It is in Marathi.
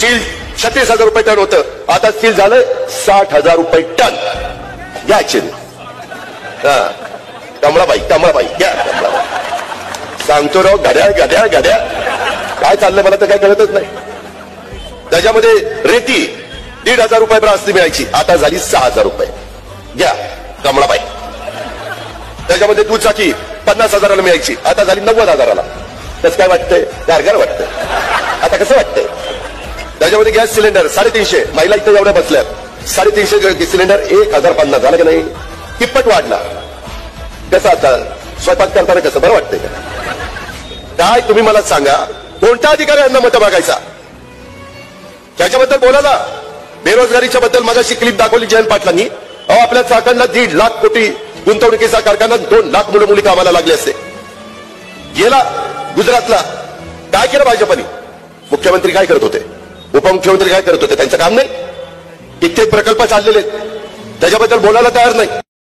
स्टील 36,000 रुपये टन होतं, आता स्टील झालं 60,000 रुपये टन. घ्यायचे कमळाबाई घ्या कमळाबाई. सांगतो राव घड्याळ काय चाललंय मला तर काय कळतच नाही. त्याच्यामध्ये रेती 1,500 रुपये ब्रासनी मिळायची, आता झाली 6,000 रुपये. घ्या कमळाबाई. त्याच्यामध्ये दुचाकी 50,000ला मिळायची, आता झाली 90,000ला. कसं काय वाटतंय? गारगार वाटतंय. आता कसं वाटतंय? त्याच्यामध्ये गॅस सिलेंडर 350, महिला इथं एवढ्या बसल्यात. 350 सिलेंडर 1,050 झालं की नाही? किंमत वाढला. कसं आता स्वयंपाक करताना कसं बरं वाटतंय का? काय तुम्ही मला सांगा, कोणत्या अधिकाऱ्यांना मतं मागायचा? त्याच्याबद्दल बोलायला. बेरोजगारीच्या बद्दल मगाशी क्लिप दाखवली जयंत पाटलांनी. आपल्या चाकांना 1.5 लाख कोटी गुंतवणुकीचा कारखाना 2 लाख मुलं मुली कामाला लागले असते. गेला गुजरातला. काय केलं भाजपने? मुख्यमंत्री काय करत होते? उपमुख्यमंत्री काय करत होते? त्यांचं काम नाही. कित्येक प्रकल्प चाललेले, त्याच्याबद्दल बोलायला तयार नाही.